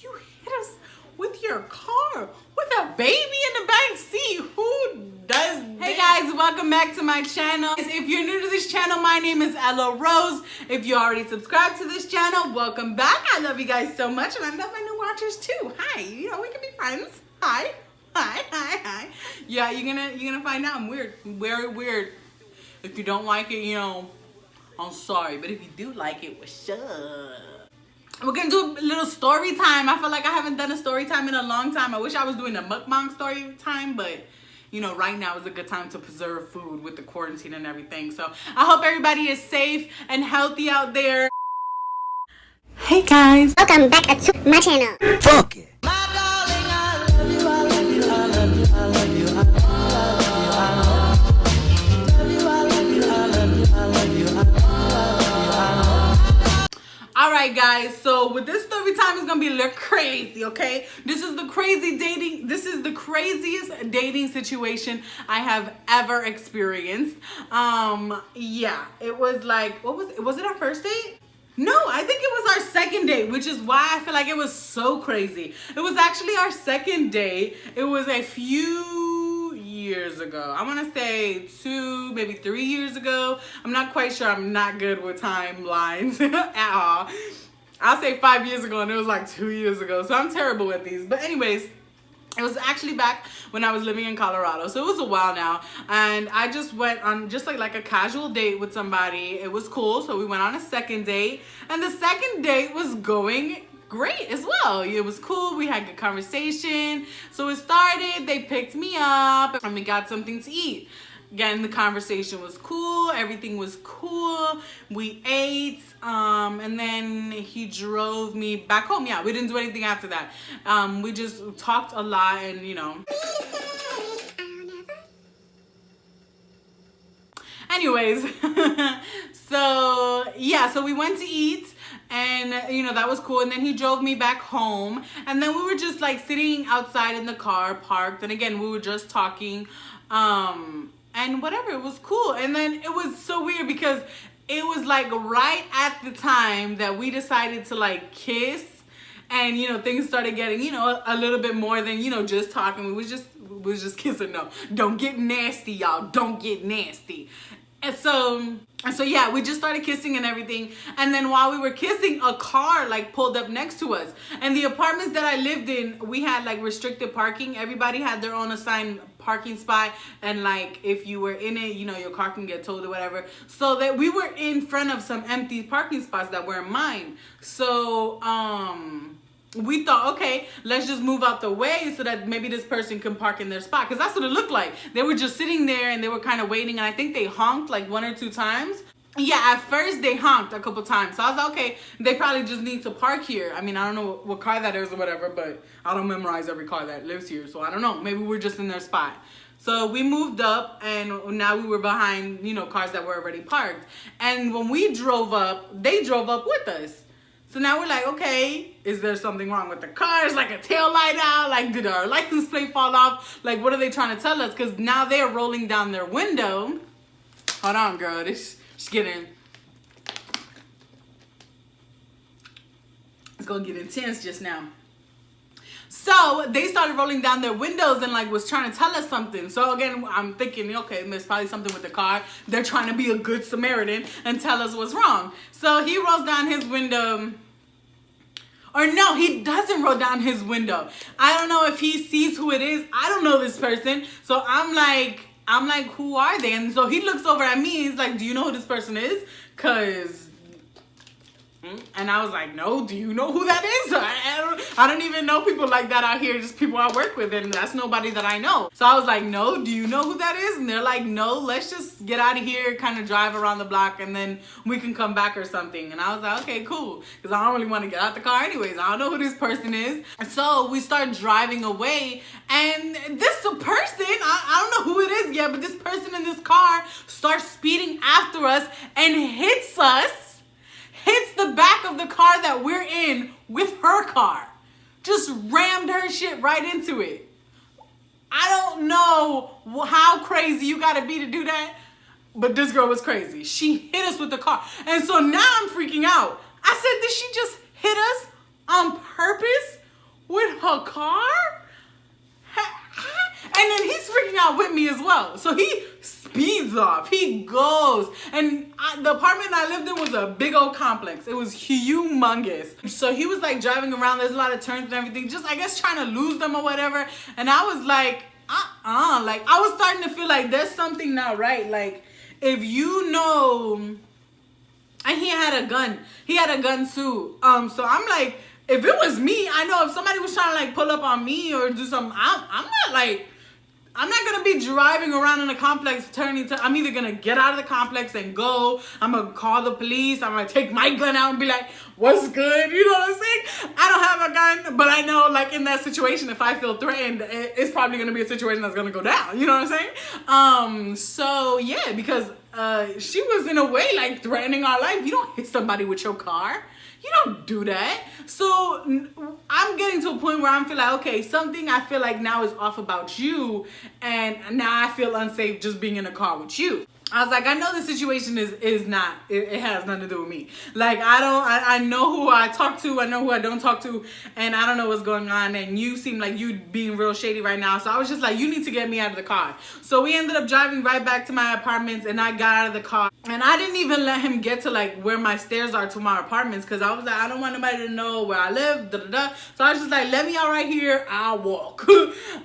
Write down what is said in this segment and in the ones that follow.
You hit us with your car with a baby in the back seat. Who does this? Hey guys, welcome back to my channel. If you're new to this channel, my name is Ellorosetv. If you already subscribed to this channel, welcome back. I love you guys so much, and I love my new watchers too. Hi, you know, we can be friends. Hi. Hi. Yeah, you're gonna find out I'm weird. Very weird. If you don't like it, you know, I'm sorry. But if you do like it, what's up? We're gonna do a little story time. I feel like I haven't done a story time in a long time. I wish I was doing a mukbang story time, but you know, right now is a good time to preserve food with the quarantine and everything. So I hope everybody is safe and healthy out there. Hey guys, welcome back to my channel. Fuck it. Alright guys, so with this story time is gonna be a little crazy, okay? This is the craziest dating situation I have ever experienced. Yeah, it was like, was it our first date? No, I think it was our second date, which is why I feel like it was so crazy. It was actually our second date. It was a few years ago. I want to say 2, maybe 3 years ago. I'm not quite sure. I'm not good with timelines at all. I'll say 5 years ago, and it was like 2 years ago. So I'm terrible with these. But anyways, it was actually back when I was living in Colorado. So it was a while now. And I just went on just like a casual date with somebody. It was cool. So we went on a second date. And the second date was going great as well. It was cool. We had good conversation. So it started. They picked me up and we got something to eat. Again, the conversation was cool. Everything was cool. We ate. And then he drove me back home. Yeah, we didn't do anything after that. We just talked a lot and, you know. Anyways, so yeah, so we went to eat. And, you know, that was cool. And then he drove me back home. And then we were just, like, sitting outside in the car, parked. And, again, we were just talking. And whatever, it was cool. And then it was so weird because it was, like, right at the time that we decided to, like, kiss. And, you know, things started getting, you know, a little bit more than, you know, just talking. We was just kissing. No, don't get nasty, y'all. Don't get nasty. And so yeah, we just started kissing and everything. And then while we were kissing, a car like pulled up next to us. And the apartments that I lived in, we had like restricted parking. Everybody had their own assigned parking spot. And like if you were in it, you know, your car can get towed or whatever. So that we were in front of some empty parking spots that weren't mine. So we thought, okay, let's just move out the way so that maybe this person can park in their spot. Because that's what it looked like. They were just sitting there and they were kind of waiting. And I think they honked like 1 or 2 times. Yeah, at first they honked a couple times. So I was like, okay, they probably just need to park here. I mean, I don't know what car that is or whatever, but I don't memorize every car that lives here. So I don't know. Maybe we're just in their spot. So we moved up and now we were behind, you know, cars that were already parked. And when we drove up, they drove up with us. So now we're like, okay, is there something wrong with the car? Is like a tail light out? Like, did our license plate fall off? Like, what are they trying to tell us? Because now they're rolling down their window. Hold on, girl. This is getting... It's going to get intense just now. So they started rolling down their windows and like was trying to tell us something. So again, I'm thinking, okay, there's probably something with the car. They're trying to be a good Samaritan and tell us what's wrong. So he rolls down his window. Or no, he doesn't roll down his window. I don't know if he sees who it is. I don't know this person. So I'm like, who are they? And so he looks over at me. He's like, do you know who this person is? Cause... And I was like, no, do you know who that is? I don't even know people like that out here, just people I work with, and that's nobody that I know. So I was like, no, do you know who that is? And they're like, no, let's just get out of here, kind of drive around the block, and then we can come back or something. And I was like, okay, cool, because I don't really want to get out the car anyways. I don't know who this person is. And so we start driving away, and this person, I don't know who it is yet, but this person in this car starts speeding after us and hits the back of the car that we're in with her car. Just rammed her shit right into it. I don't know how crazy you gotta be to do that, but this girl was crazy. She hit us with the car. And so now I'm freaking out. I said, did she just hit us on purpose a car? And then he's freaking out with me as well. So he speeds off. He goes. And the apartment I lived in was a big old complex. It was humongous. So he was like driving around. There's a lot of turns and everything. Just, I guess, trying to lose them or whatever. And I was like, Like, I was starting to feel like there's something not right. Like, if you know... And he had a gun. He had a gun too. So I'm like, if it was me, I know if somebody was trying to like pull up on me or do something, I'm not gonna be driving around in a complex I'm either gonna get out of the complex and go. I'm gonna call the police. I'm gonna take my gun out and be like, what's good? You know what I'm saying? I don't have a gun, but I know like in that situation, if I feel threatened, it's probably gonna be a situation that's gonna go down. You know what I'm saying? So yeah, because she was in a way like threatening our life. You don't hit somebody with your car. You don't do that. So I'm getting to a point where I feel like, okay, something I feel like now is off about you. And now I feel unsafe just being in a car with you. I was like, I know the situation is not, it has nothing to do with me. Like, I know who I talk to, I know who I don't talk to, and I don't know what's going on, and you seem like you being real shady right now. So I was just like, you need to get me out of the car. So we ended up driving right back to my apartments, and I got out of the car. And I didn't even let him get to like where my stairs are to my apartments, because I was like, I don't want nobody to know where I live, So I was just like, let me out right here, I'll walk.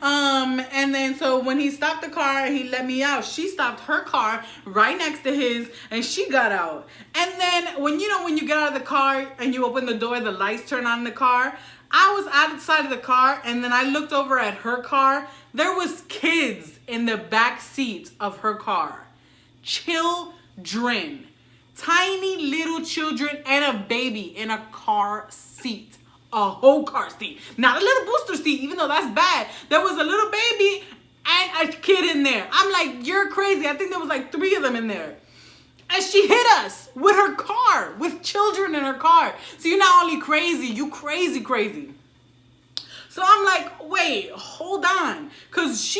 And then so when he stopped the car and he let me out, she stopped her car right next to his, and she got out. And then when you get out of the car and you open the door, the lights turn on in the car. I was outside of the car, and then I looked over at her car. There was kids in the back seat of her car. Children. Tiny little children and a baby in a car seat. A whole car seat. Not a little booster seat, even though that's bad. There was a little baby and a kid in there. I'm like, you're crazy. I think there was like 3 of them in there. And she hit us with her car, with children in her car. So you're not only crazy, you crazy. So I'm like, wait, hold on. Cause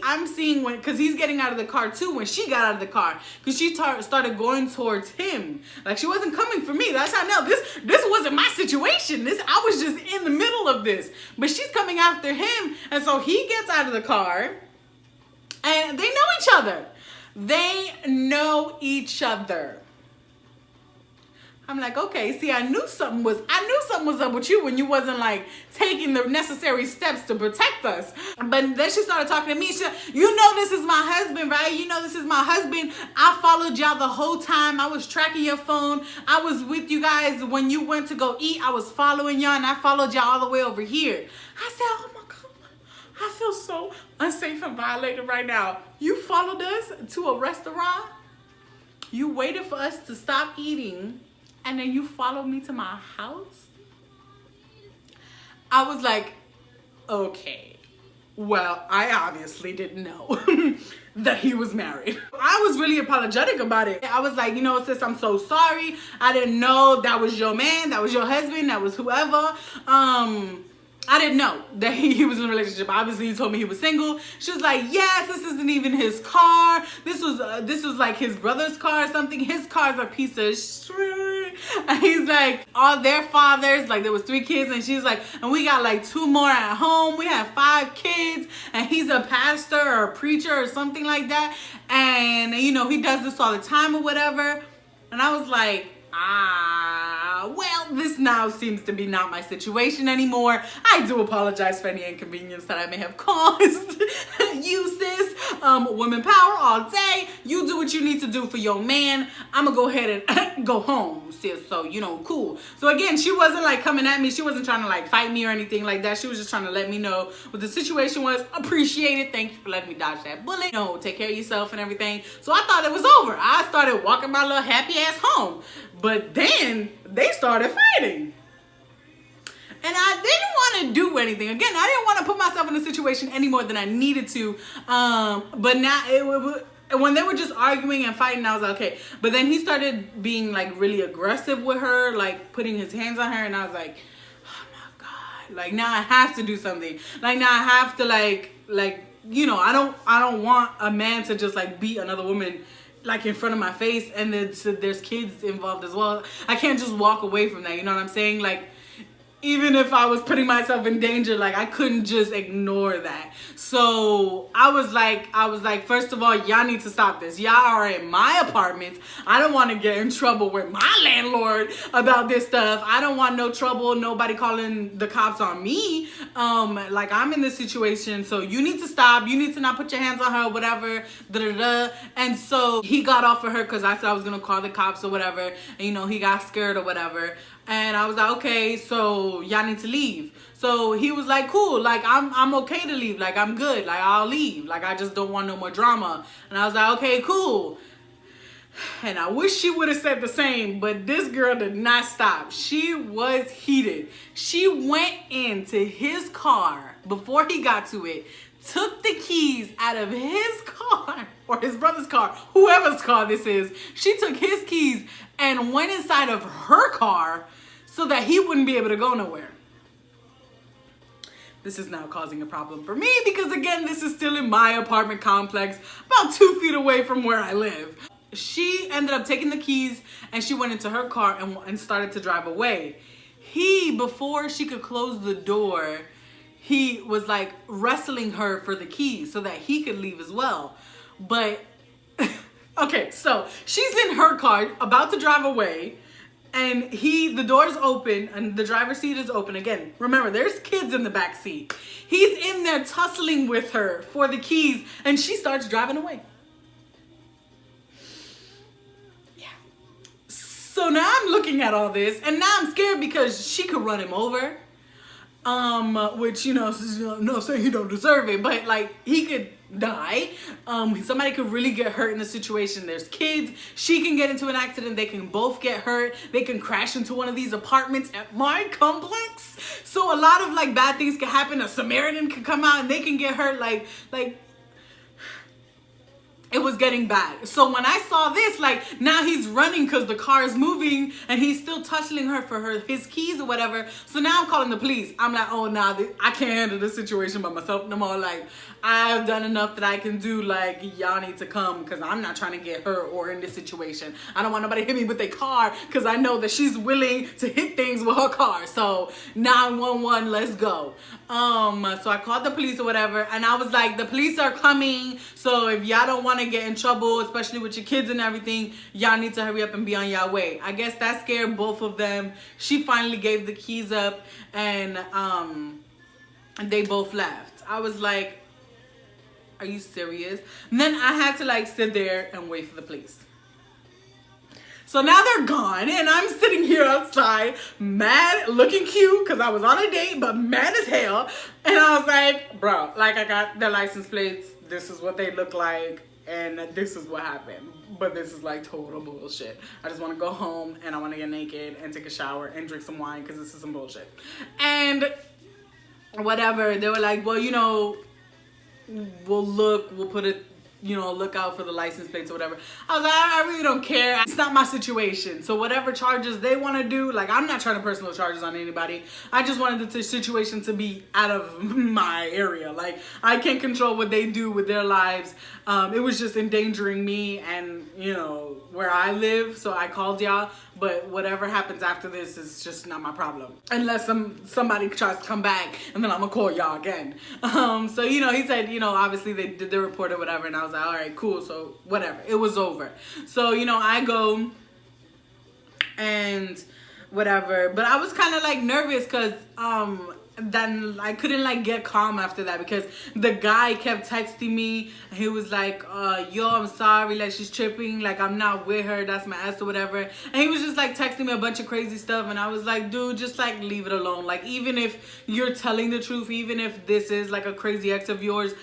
I'm seeing cause he's getting out of the car too when she got out of the car. Cause she started going towards him. Like she wasn't coming for me. That's how I know this wasn't my situation. I was just in the middle of this. But she's coming after him. And so he gets out of the car and they know each other. They know each other. I'm like, okay, see, I knew something was up with you when you wasn't like taking the necessary steps to protect us. But then she started talking to me. She said, you know this is my husband, right? You know this is my husband. I followed y'all the whole time. I was tracking your phone. I was with you guys when you went to go eat. I was following y'all, and I followed y'all all the way over here. I said, oh my God, I feel so unsafe and violated right now. You followed us to a restaurant. You waited for us to stop eating. And then you followed me to my house? I was like, okay, well, I obviously didn't know that he was married. I was really apologetic about it. I was like, you know, sis, I'm so sorry. I didn't know that was your man, that was your husband, that was whoever. I didn't know that he was in a relationship. Obviously, he told me he was single. She was like, yes, this isn't even his car. This was like his brother's car or something. His car's a piece of shit. And he's like, all their fathers, like there was 3 kids. And she's like, and we got like 2 more at home. We have 5 kids. And he's a pastor or a preacher or something like that. And, you know, he does this all the time or whatever. And I was like, well, this now seems to be not my situation anymore. I do apologize for any inconvenience that I may have caused. You, sis, women power all day. You do what you need to do for your man. I'm gonna go ahead and go home, sis. So, you know, cool. So again, she wasn't like coming at me. She wasn't trying to like fight me or anything like that. She was just trying to let me know what the situation was. Appreciate it. Thank you for letting me dodge that bullet. You know, take care of yourself and everything. So I thought it was over. I started walking my little happy ass home. But then they started fighting. And I didn't want to do anything. Again, I didn't want to put myself in a situation any more than I needed to. But now, when they were just arguing and fighting, I was like, okay. But then he started being like really aggressive with her, like putting his hands on her. And I was like, oh my God. Like now I have to do something. Like now I have to like, you know, I don't want a man to just like beat another woman like in front of my face, and then so there's kids involved as well. I can't just walk away from that, you know what I'm saying? Like even if I was putting myself in danger, like I couldn't just ignore that. So I was like, first of all, y'all need to stop this. Y'all are in my apartment. I don't want to get in trouble with my landlord about this stuff. I don't want no trouble, nobody calling the cops on me. Like I'm in this situation, so you need to stop. You need to not put your hands on her, whatever. And so he got off of her because I said I was gonna call the cops or whatever. And you know, he got scared or whatever. And I was like, okay, so y'all need to leave. So he was like, cool, like I'm okay to leave, like I'm good, like I'll leave, like I just don't want no more drama. And I was like, okay, cool. And I wish she would have said the same, but this girl did not stop. She was heated. She went into his car before he got to it, took the keys out of his car or his brother's car, whoever's car this is. She took his keys and went inside of her car so that he wouldn't be able to go nowhere. This is now causing a problem for me because, again, this is still in my apartment complex, about 2 feet away from where I live. She ended up taking the keys and she went into her car and started to drive away. He, before she could close the door, he was like wrestling her for the keys so that he could leave as well. But, okay, so she's in her car about to drive away. And the door's open and the driver's seat is open. Again, remember, there's kids in the back seat. He's in there tussling with her for the keys and she starts driving away. Yeah. So now I'm looking at all this and now I'm scared because she could run him over. Which, you know, not saying he don't deserve it, but like he could die. Somebody could really get hurt in the situation. There's kids. She can get into an accident. They can both get hurt. They can crash into one of these apartments at my complex. So a lot of like bad things can happen. A Samaritan can come out and they can get hurt. Like it was getting bad. So when I saw this, like now he's running because the car is moving and he's still tussling her for his keys or whatever. So now I'm calling the police. I'm like, oh, nah, I can't handle this situation by myself no more. Like I've done enough that I can do. Like y'all need to come because I'm not trying to get hurt or in this situation. I don't want nobody to hit me with their car because I know that she's willing to hit things with her car. So 911, let's go. So I called the police or whatever and I was like, the police are coming. So if y'all don't want to get in trouble, especially with your kids and everything, y'all need to hurry up and be on y'all way. I guess that scared both of them. She finally gave the keys up and they both left. I was like, are you serious? And then I had to like sit there and wait for the police. So now they're gone and I'm sitting here outside mad, looking cute because I was on a date, but mad as hell. And I was like, bro, like I got their license plates. This is what they look like. And this is what happened. But this is like total bullshit. I just want to go home and I want to get naked and take a shower and drink some wine because this is some bullshit. And whatever. They were like, well, you know, we'll put it, you know, look out for the license plates or whatever. I was like, I really don't care. It's not my situation. So whatever charges they want to do, like I'm not trying to personal charges on anybody. I just wanted the situation to be out of my area. Like I can't control what they do with their lives. It was just endangering me and, you know, where I live. So I called y'all. But whatever happens after this is just not my problem. Unless somebody tries to come back and then I'm gonna call y'all again. So, you know, he said, you know, obviously they did the report or whatever. And I was like, all right, cool. So whatever. It was over. So, you know, I go and whatever. But I was kind of like nervous because then I couldn't like get calm after that because the guy kept texting me and he was like, yo, I'm sorry, like she's tripping, like I'm not with her, that's my ass or whatever. And he was just like texting me a bunch of crazy stuff and I was like, dude, just like leave it alone. Like even if you're telling the truth, even if this is like a crazy ex of yours,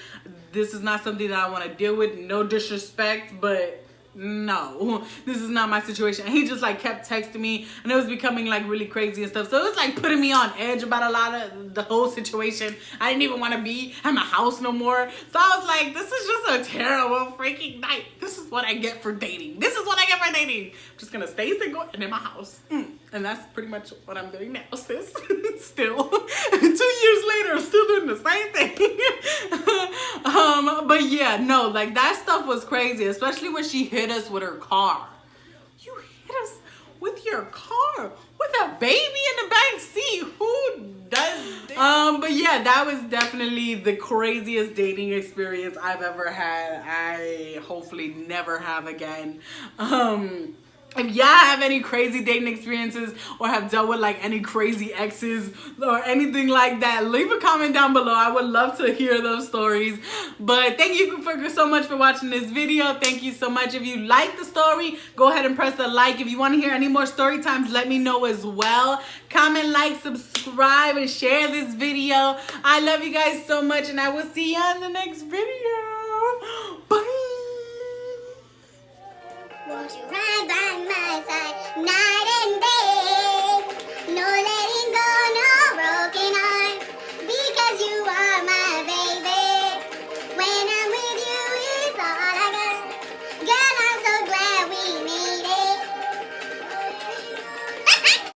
this is not something that I want to deal with. No disrespect, but no, this is not my situation. And he just like kept texting me and it was becoming like really crazy and stuff. So it was like putting me on edge about a lot of the whole situation. I didn't even want to be at my house no more. So I was like, this is just a terrible freaking night. This is what I get for dating. This is what I get for dating. I'm just gonna stay single and in my house. And that's pretty much what I'm doing now, sis. Still 2 years later, I'm still doing the same thing. But yeah, no, like that stuff was crazy, especially when she hit us with her car. You hit us with your car? with a baby in the back seat. Who does this? But yeah, that was definitely the craziest dating experience I've ever had. I hopefully never have again. If y'all have any crazy dating experiences or have dealt with like any crazy exes or anything like that, leave a comment down below. I would love to hear those stories. But thank you so much for watching this video. Thank you so much. If you like the story, go ahead and press the like. If you want to hear any more story times, let me know as well. Comment, like, subscribe, and share this video. I love you guys so much, and I will see you on the next video. Bye. Won't you ride by my side night